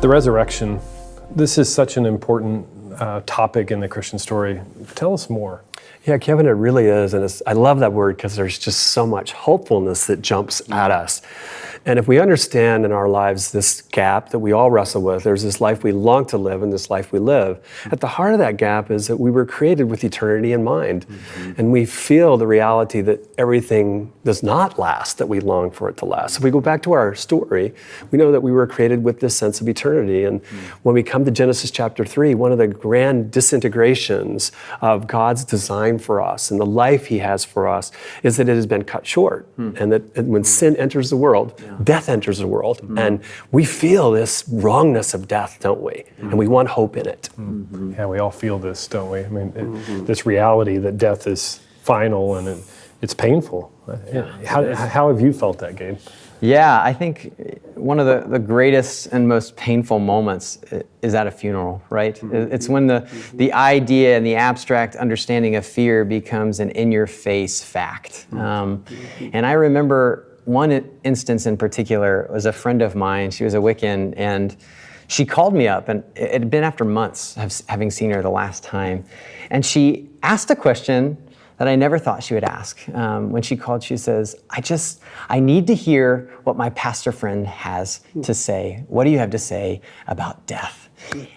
The resurrection, this is such an important topic in the Christian story. Tell us more. Yeah, Kevin, it really is. And I love that word because there's just so much hopefulness that jumps at us. And if we understand in our lives this gap that we all wrestle with, there's this life we long to live and this life we live. At the heart of that gap is that we were created with eternity in mind. And we feel the reality that everything does not last, that we long for it to last. If we go back to our story, we know that we were created with this sense of eternity. And when we come to Genesis chapter 3, one of the grand disintegrations of God's design for us and the life He has for us is that it has been cut short. And that when sin enters the world, death enters the world. And we feel this wrongness of death, don't we? And we want hope in it. Yeah, we all feel this, don't we? I mean, this reality that death is final and it's painful. How have you felt that, Gabe? Yeah, I think one of the greatest and most painful moments is at a funeral, right? It's when the idea and the abstract understanding of fear becomes an in-your-face fact. And I remember one instance in particular was a friend of mine. She was a Wiccan, and she called me up, and it had been after months of having seen her the last time. And she asked a question that I never thought she would ask. When she called, she says, I need to hear what my pastor friend has to say. What do you have to say about death?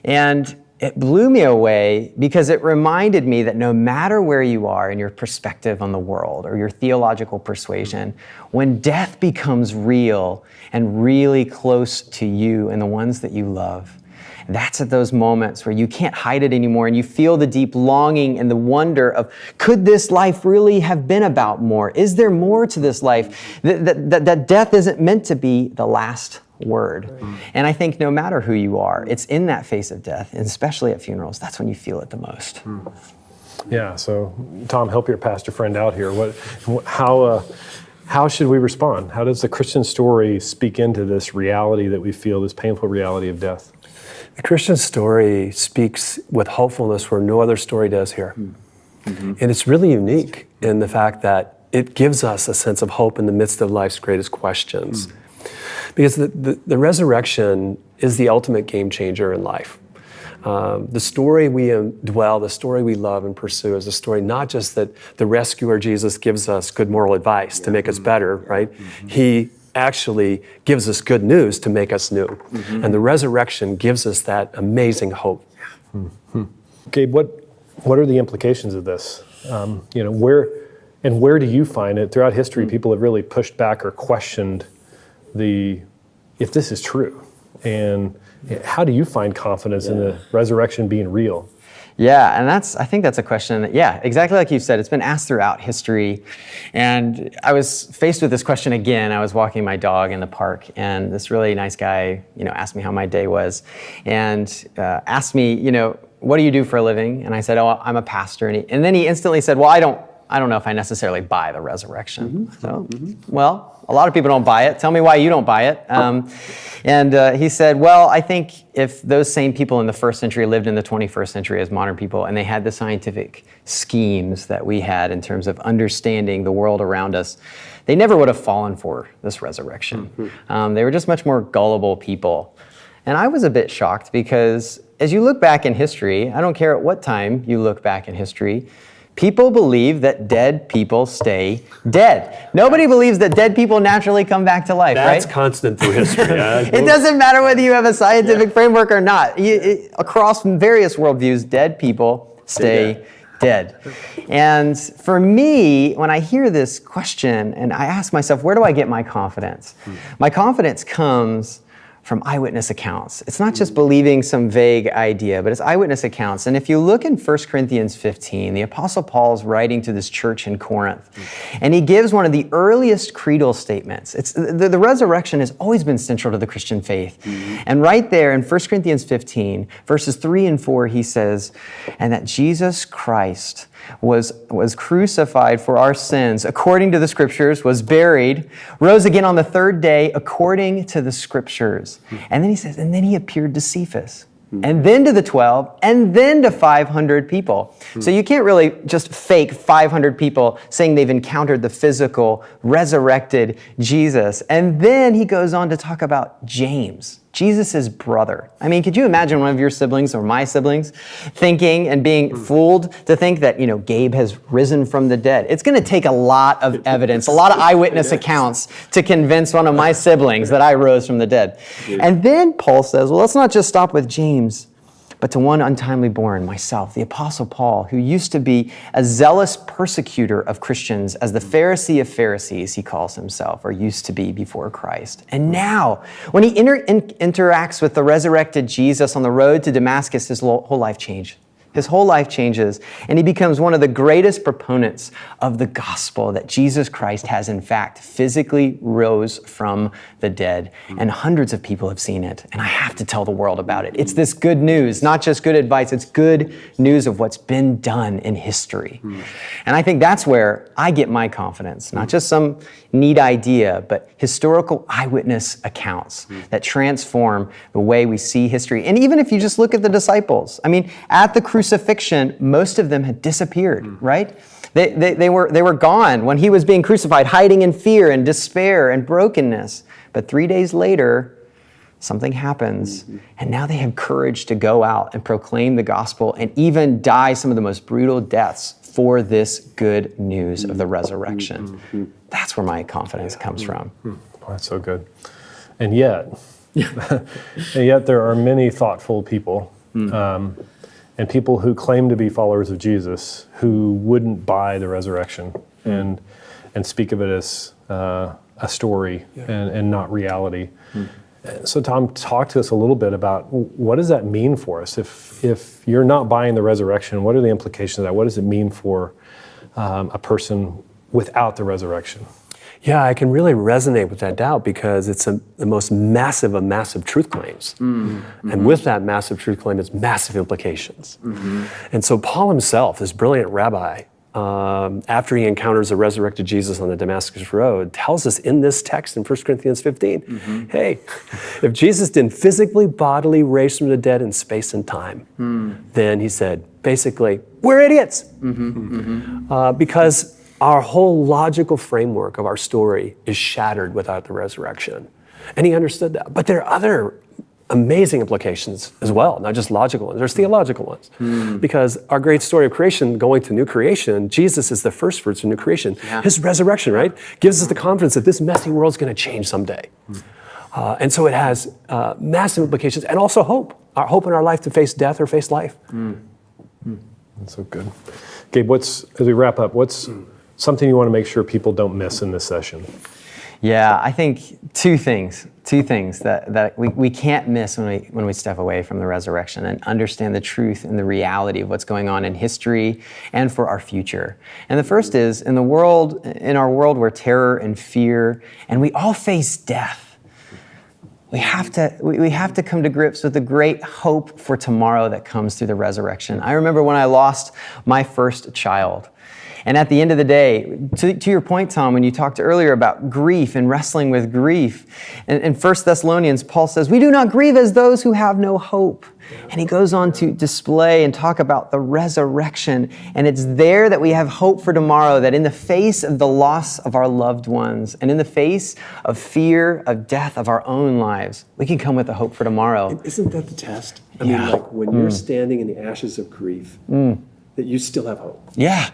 And it blew me away because it reminded me that no matter where you are in your perspective on the world or your theological persuasion, when death becomes real and really close to you and the ones that you love, that's at those moments where you can't hide it anymore and you feel the deep longing and the wonder of, could this life really have been about more? Is there more to this life? That death isn't meant to be the last word. And I think no matter who you are, it's in that face of death, and especially at funerals, that's when you feel it the most. Yeah, so Tom, help your pastor friend out here. How should we respond? How does the Christian story speak into this reality that we feel, this painful reality of death? The Christian story speaks with hopefulness where no other story does here. And it's really unique in the fact that it gives us a sense of hope in the midst of life's greatest questions. Because the resurrection is the ultimate game changer in life. The story we dwell, the story we love and pursue is a story not just that the rescuer Jesus gives us good moral advice to make us better, right? He actually gives us good news to make us new. And the resurrection gives us that amazing hope. Gabe, what are the implications of this? Where do you find it? Throughout history, people have really pushed back or questioned if this is true. And how do you find confidence in the resurrection being real? Yeah, and I think that's a question that, exactly like you said, it's been asked throughout history. And I was faced with this question again. I was walking my dog in the park, and this really nice guy, asked me how my day was, and asked me, what do you do for a living? And I said, oh, I'm a pastor. And then he instantly said, well, I don't know if I necessarily buy the resurrection. Well, a lot of people don't buy it. Tell me why you don't buy it. And he said, well, I think if those same people in the first century lived in the 21st century as modern people, and they had the scientific schemes that we had in terms of understanding the world around us, they never would have fallen for this resurrection. They were just much more gullible people. And I was a bit shocked because as you look back in history, I don't care at what time you look back in history, people believe that dead people stay dead. Nobody believes that dead people naturally come back to life, That's right? constant through history. It doesn't matter whether you have a scientific framework or not. Across various worldviews, dead people stay dead. And for me, when I hear this question and I ask myself, where do I get my confidence? My confidence comes from eyewitness accounts. It's not just believing some vague idea, but it's eyewitness accounts. And if you look in 1 Corinthians 15, the Apostle Paul's writing to this church in Corinth, and he gives one of the earliest creedal statements. It's the resurrection has always been central to the Christian faith. And right there in 1 Corinthians 15, verses 3 and 4, he says, and that Jesus Christ was crucified for our sins according to the Scriptures, was buried, rose again on the third day according to the Scriptures. And then he says, and then he appeared to Cephas, and then to the 12, and then to 500 people. So you can't really just fake 500 people saying they've encountered the physical, resurrected Jesus. And then he goes on to talk about James. Jesus' brother. I mean, could you imagine one of your siblings or my siblings thinking and being fooled to think that, Gabe has risen from the dead? It's going to take a lot of evidence, a lot of eyewitness accounts to convince one of my siblings that I rose from the dead. And then Paul says, well, let's not just stop with James, but to one untimely born, myself, the Apostle Paul, who used to be a zealous persecutor of Christians, as the Pharisee of Pharisees, he calls himself, or used to be before Christ. And now, when he interacts with the resurrected Jesus on the road to Damascus, his whole life changed. His whole life changes, and he becomes one of the greatest proponents of the gospel that Jesus Christ has, in fact, physically rose from the dead. And hundreds of people have seen it, and I have to tell the world about it. It's this good news, not just good advice, it's good news of what's been done in history. And I think that's where I get my confidence, not just some neat idea, but historical eyewitness accounts that transform the way we see history. And even if you just look at the disciples, I mean, at the crucifixion, most of them had disappeared, right? They were gone when he was being crucified, hiding in fear and despair and brokenness. But 3 days later, something happens, and now they have courage to go out and proclaim the gospel and even die some of the most brutal deaths for this good news of the resurrection. That's where my confidence comes from. Oh, that's so good. And yet there are many thoughtful people, and people who claim to be followers of Jesus who wouldn't buy the resurrection and speak of it as a story and not reality. So Tom, talk to us a little bit about what does that mean for us? If you're not buying the resurrection, what are the implications of that? What does it mean for a person without the resurrection? Yeah, I can really resonate with that doubt because it's the most massive of massive truth claims. And with that massive truth claim, it's massive implications. And so Paul himself, this brilliant rabbi, after he encounters the resurrected Jesus on the Damascus Road, tells us in this text in 1 Corinthians 15, hey, if Jesus didn't physically, bodily raise from the dead in space and time, then he said, basically, we're idiots. Because our whole logical framework of our story is shattered without the resurrection. And he understood that. But there are other amazing implications as well, not just logical ones. There's theological ones. Because our great story of creation, going to new creation, Jesus is the first fruits of new creation. His resurrection, right, gives us the confidence that this messy world's going to change someday. And so it has massive implications and also hope. Our hope in our life to face death or face life. That's so good. Gabe, as we wrap up, what's something you want to make sure people don't miss in this session? Yeah, I think two things that we can't miss when we step away from the resurrection and understand the truth and the reality of what's going on in history and for our future. And the first is, in our world where terror and fear, and we all face death, we have to come to grips with the great hope for tomorrow that comes through the resurrection. I remember when I lost my first child. And at the end of the day, to your point, Tom, when you talked earlier about grief and wrestling with grief, in 1 Thessalonians, Paul says, we do not grieve as those who have no hope. And he goes on to display and talk about the resurrection. And it's there that we have hope for tomorrow, that in the face of the loss of our loved ones and in the face of fear, of death, of our own lives, we can come with a hope for tomorrow. Isn't that the test? I mean, like when you're standing in the ashes of grief, that you still have hope. Yeah.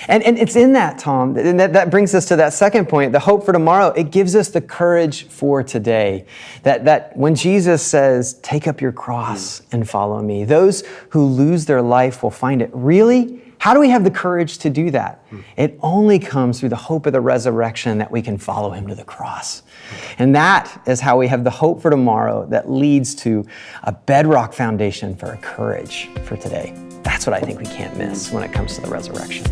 And it's in that, Tom, and that brings us to that second point, the hope for tomorrow. It gives us the courage for today. That when Jesus says, take up your cross and follow me, those who lose their life will find it. Really? How do we have the courage to do that? It only comes through the hope of the resurrection that we can follow him to the cross. And that is how we have the hope for tomorrow that leads to a bedrock foundation for a courage for today. That's what I think we can't miss when it comes to the resurrection.